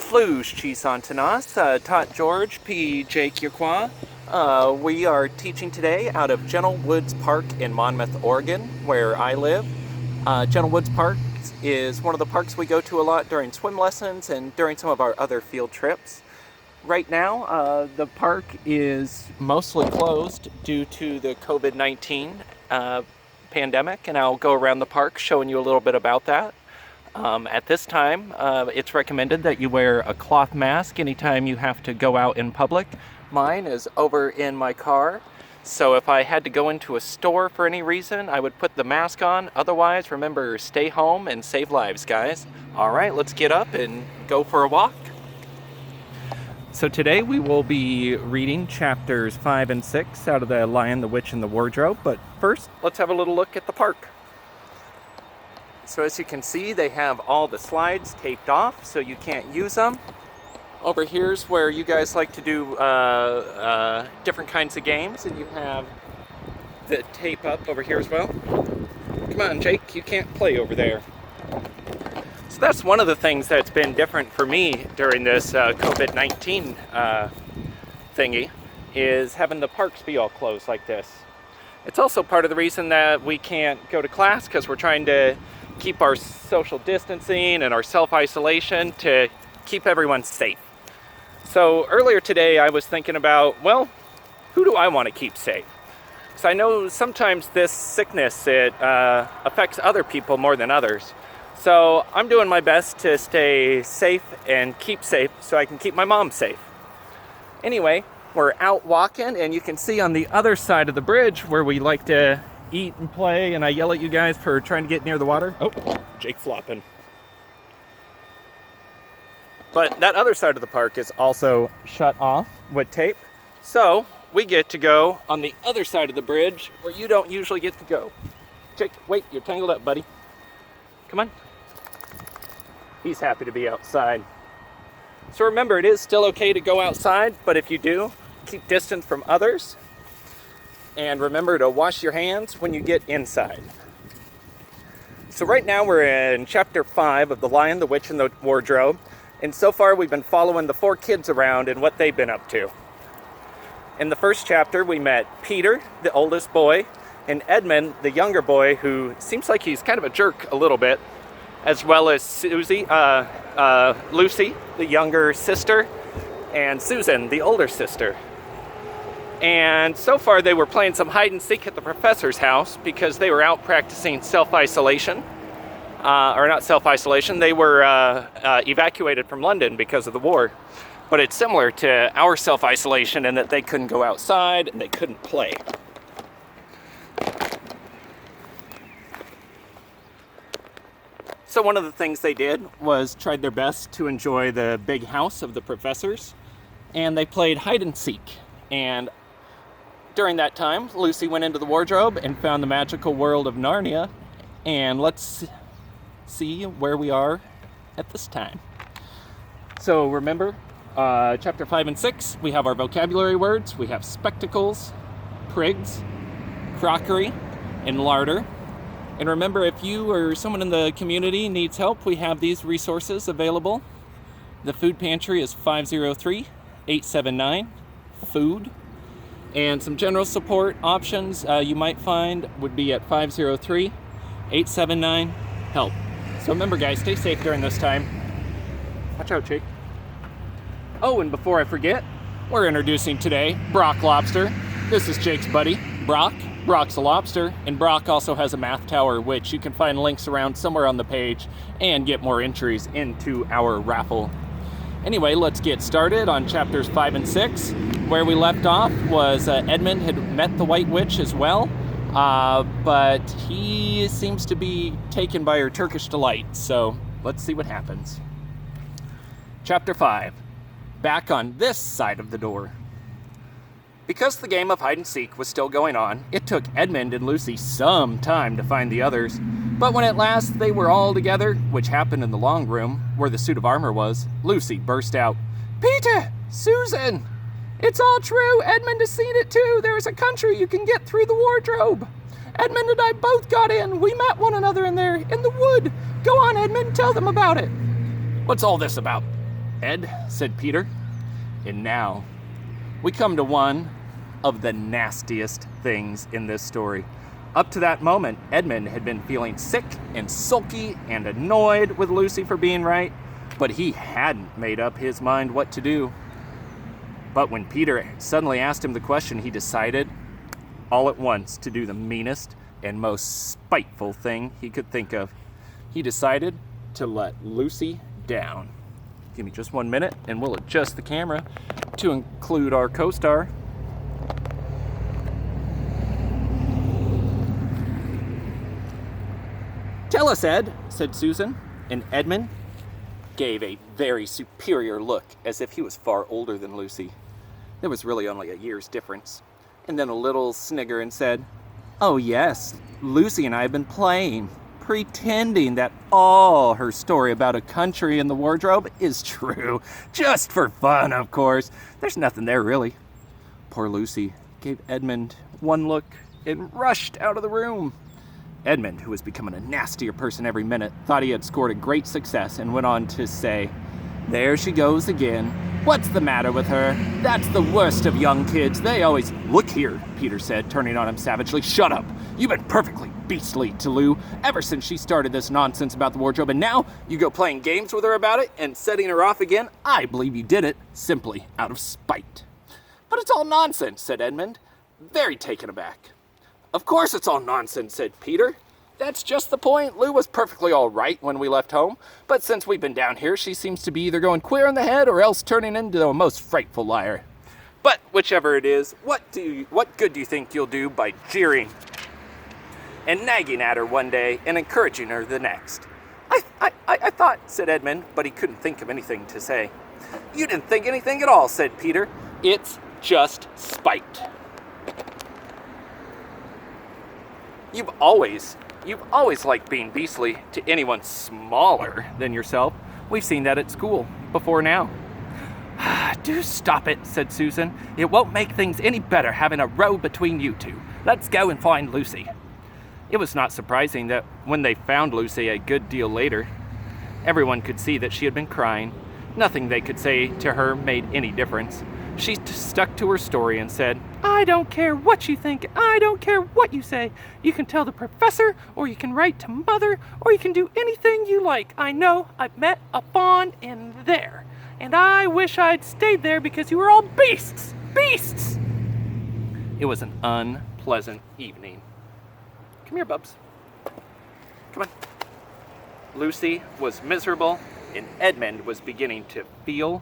Fluge Chisantanas, Tot George P. Jake Yaqua. We are teaching today out of Gentle Woods Park in Monmouth, Oregon, where I live. Gentle Woods Park is one of the parks we go to a lot during swim lessons and during some of our other field trips. Right now, the park is mostly closed due to the COVID-19 pandemic, and I'll go around the park showing you a little bit about that. At this time, it's recommended that you wear a cloth mask anytime you have to go out in public. Mine is over in my car, so if I had to go into a store for any reason, I would put the mask on. Otherwise, remember, stay home and save lives, guys. All right, let's get up and go for a walk. So today we will be reading chapters 5 and 6 out of The Lion, the Witch, and the Wardrobe. But first, let's have a little look at the park. So as you can see, they have all the slides taped off, so you can't use them. Over here's where you guys like to do different kinds of games, and you have the tape up over here as well. Come on, Jake, you can't play over there. So that's one of the things that's been different for me during this COVID-19 thingy, is having the parks be all closed like this. It's also part of the reason that we can't go to class, because we're trying to keep our social distancing and our self-isolation to keep everyone safe. So earlier today I was thinking about, well, who do I want to keep safe? Because I know sometimes this sickness, it affects other people more than others. So I'm doing my best to stay safe and keep safe so I can keep my mom safe. Anyway, we're out walking, and you can see on the other side of the bridge where we like to eat and play, and I yell at you guys for trying to get near the water. Oh, Jake flopping. But that other side of the park is also shut off with tape. So we get to go on the other side of the bridge where you don't usually get to go. Jake, wait, you're tangled up, buddy. Come on. He's happy to be outside. So remember, it is still okay to go outside, but if you do, keep distance from others. And remember to wash your hands when you get inside. So right now we're in chapter 5 of The Lion, the Witch, and the Wardrobe. And so far we've been following the 4 kids around and what they've been up to. In the first chapter we met Peter, the oldest boy, and Edmund, the younger boy, who seems like he's kind of a jerk a little bit, as well as Lucy, the younger sister, and Susan, the older sister. And so far they were playing some hide and seek at the professor's house because they were out practicing self-isolation. Or not self-isolation, they were evacuated from London because of the war. But it's similar to our self-isolation in that they couldn't go outside and they couldn't play. So one of the things they did was tried their best to enjoy the big house of the professors, and they played hide and seek. And during that time, Lucy went into the wardrobe and found the magical world of Narnia. And let's see where we are at this time. So remember, chapter 5 and 6, we have our vocabulary words. We have spectacles, prigs, crockery, and larder. And remember, if you or someone in the community needs help, we have these resources available. The food pantry is 503-879-FOOD. And some general support options you might find would be at 503-879-HELP. So remember, guys, stay safe during this time. Watch out, Jake. Oh, and before I forget, we're introducing today Brock Lobster. This is Jake's buddy, Brock. Brock's a lobster, and Brock also has a math tower, which you can find links around somewhere on the page and get more entries into our raffle. Anyway, let's get started on chapters 5 and 6. Where we left off was Edmund had met the White Witch as well, but he seems to be taken by her Turkish delight, so let's see what happens. Chapter 5. Back on this side of the door. Because the game of hide and seek was still going on, it took Edmund and Lucy some time to find the others. But when at last they were all together, which happened in the long room, where the suit of armor was, Lucy burst out, "Peter! Susan! It's all true! Edmund has seen it too! There is a country you can get through the wardrobe! Edmund and I both got in! We met one another in there, in the wood! Go on, Edmund, tell them about it!" "What's all this about?" Ed, said Peter. And now, we come to one of the nastiest things in this story. Up to that moment, Edmund had been feeling sick and sulky and annoyed with Lucy for being right, but he hadn't made up his mind what to do. But when Peter suddenly asked him the question, he decided all at once to do the meanest and most spiteful thing he could think of. He decided to let Lucy down. Give me just 1 minute and we'll adjust the camera to include our co-star. Tell us, Ed, said Susan, and Edmund gave a very superior look as if he was far older than Lucy. There was really only a year's difference. And then a little snigger and said, "Oh yes, Lucy and I have been playing, pretending that all her story about a country in the wardrobe is true. Just for fun, of course. There's nothing there, really." Poor Lucy gave Edmund one look and rushed out of the room. Edmund, who was becoming a nastier person every minute, thought he had scored a great success and went on to say, "There she goes again. What's the matter with her? That's the worst of young kids. They always—" "Look here," Peter said, turning on him savagely. "Shut up. You've been perfectly beastly to Lou ever since she started this nonsense about the wardrobe, and now you go playing games with her about it and setting her off again. I believe you did it simply out of spite." "But it's all nonsense," said Edmund, very taken aback. "Of course it's all nonsense," said Peter. "That's just the point. Lou was perfectly all right when we left home, but since we've been down here, she seems to be either going queer in the head or else turning into a most frightful liar. But whichever it is, what good do you think you'll do by jeering and nagging at her one day and encouraging her the next?" I thought, said Edmund, but he couldn't think of anything to say. "You didn't think anything at all," said Peter. "It's just spite. You've always liked being beastly to anyone smaller than yourself. We've seen that at school before now." "Do stop it," said Susan. "It won't make things any better having a row between you two. Let's go and find Lucy." It was not surprising that when they found Lucy a good deal later, everyone could see that she had been crying. Nothing they could say to her made any difference. She stuck to her story and said, "I don't care what you think. I don't care what you say. You can tell the professor, or you can write to Mother, or you can do anything you like. I know I've met a fawn in there, and I wish I'd stayed there because you were all beasts. Beasts!" It was an unpleasant evening. Come here, Bubs. Come on. Lucy was miserable, and Edmund was beginning to feel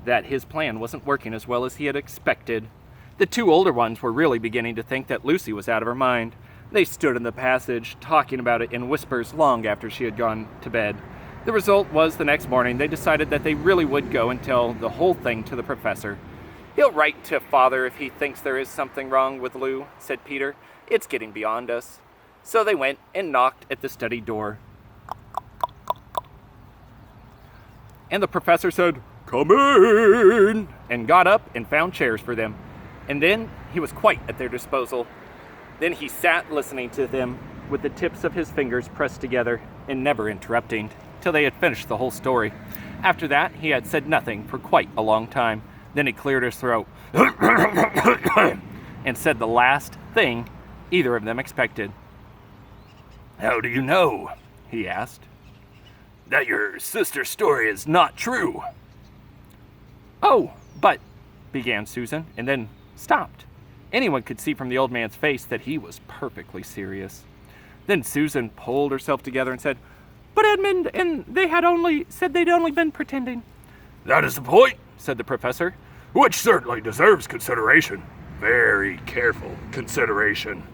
that his plan wasn't working as well as he had expected. The two older ones were really beginning to think that Lucy was out of her mind. They stood in the passage, talking about it in whispers long after she had gone to bed. The result was the next morning they decided that they really would go and tell the whole thing to the professor. "He'll write to Father if he thinks there is something wrong with Lou," said Peter. "It's getting beyond us." So they went and knocked at the study door. And the professor said, "Come in," and got up and found chairs for them. And then he was quite at their disposal. Then he sat listening to them with the tips of his fingers pressed together and never interrupting till they had finished the whole story. After that, he had said nothing for quite a long time. Then he cleared his throat and said the last thing either of them expected. "How do you know," he asked, "that your sister's story is not true?" "Oh, but," began Susan, and then stopped. Anyone could see from the old man's face that he was perfectly serious. Then Susan pulled herself together and said, "But Edmund and they had only said they'd only been pretending." "That is the point," said the professor, "which certainly deserves consideration. Very careful consideration.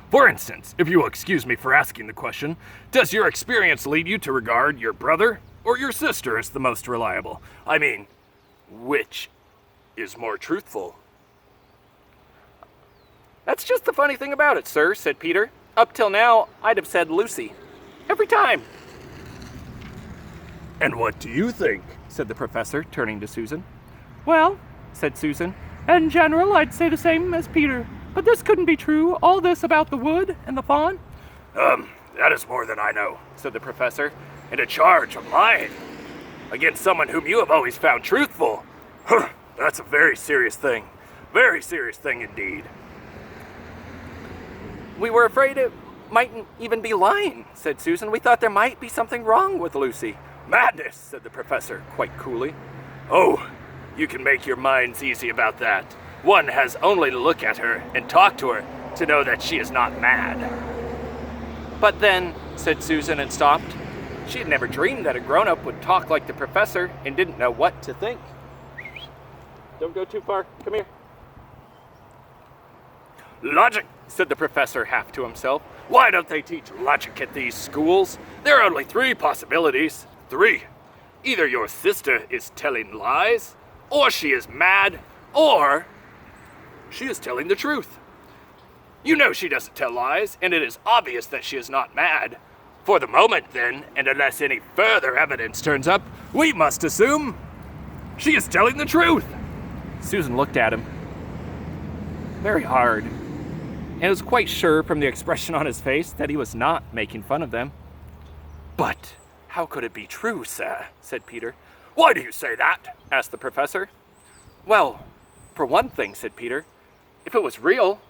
For instance, if you will excuse me for asking the question, does your experience lead you to regard your brother or your sister as the most reliable? I mean, which is more truthful?" "That's just the funny thing about it, sir," said Peter. "Up till now, I'd have said Lucy. Every time." "And what do you think?" said the professor, turning to Susan. "Well," said Susan, "in general, I'd say the same as Peter. But this couldn't be true, all this about the wood and the fawn." That is more than I know," said the professor, "and a charge of lying." against someone whom you have always found truthful. Huh, that's a very serious thing. Very serious thing indeed. We were afraid it mightn't even be lying, said Susan. We thought there might be something wrong with Lucy. Madness, said the professor, quite coolly. Oh, you can make your minds easy about that. One has only to look at her and talk to her to know that she is not mad. But then, said Susan and stopped. She had never dreamed that a grown-up would talk like the professor and didn't know what to think. Don't go too far. Come here. Logic, said the professor half to himself. Why don't they teach logic at these schools? There are only 3 possibilities. 3. Either your sister is telling lies, or she is mad, or she is telling the truth. You know she doesn't tell lies, and it is obvious that she is not mad. For the moment, then, and unless any further evidence turns up, we must assume she is telling the truth. Susan looked at him very hard, and was quite sure from the expression on his face that he was not making fun of them. But how could it be true, sir? Said Peter. Why do you say that? Asked the professor. Well, for one thing, said Peter, if it was real,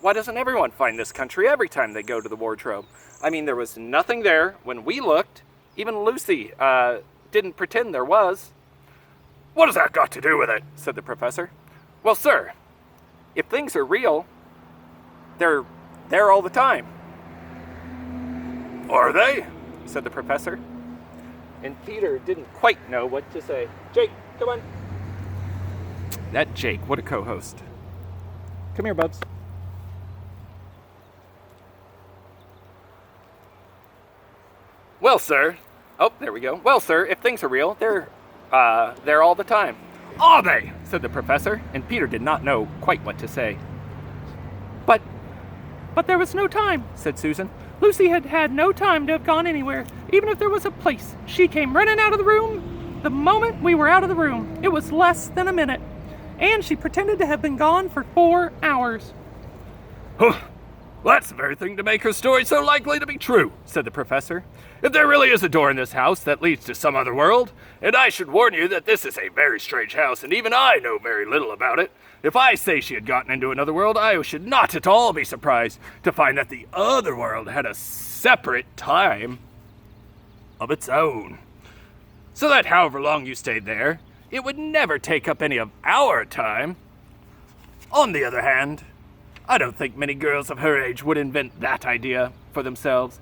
why doesn't everyone find this country every time they go to the wardrobe? I mean, there was nothing there when we looked. Even Lucy didn't pretend there was. What has that got to do with it? Said the professor. Well, sir, if things are real, they're there all the time. Are they? Said the professor. And Peter didn't quite know what to say. Jake, come on. That Jake, what a co-host. Come here, Bubs. Well, sir. Oh, there we go. Well, sir, if things are real, they're there all the time. Are they? Said the professor, and Peter did not know quite what to say. But there was no time, said Susan. Lucy had had no time to have gone anywhere, even if there was a place. She came running out of the room the moment we were out of the room. It was less than a minute, and she pretended to have been gone for 4 hours. Huh. That's the very thing to make her story so likely to be true, said the professor. If there really is a door in this house that leads to some other world, and I should warn you that this is a very strange house, and even I know very little about it, if I say she had gotten into another world, I should not at all be surprised to find that the other world had a separate time of its own. So that however long you stayed there, it would never take up any of our time. On the other hand, I don't think many girls of her age would invent that idea for themselves.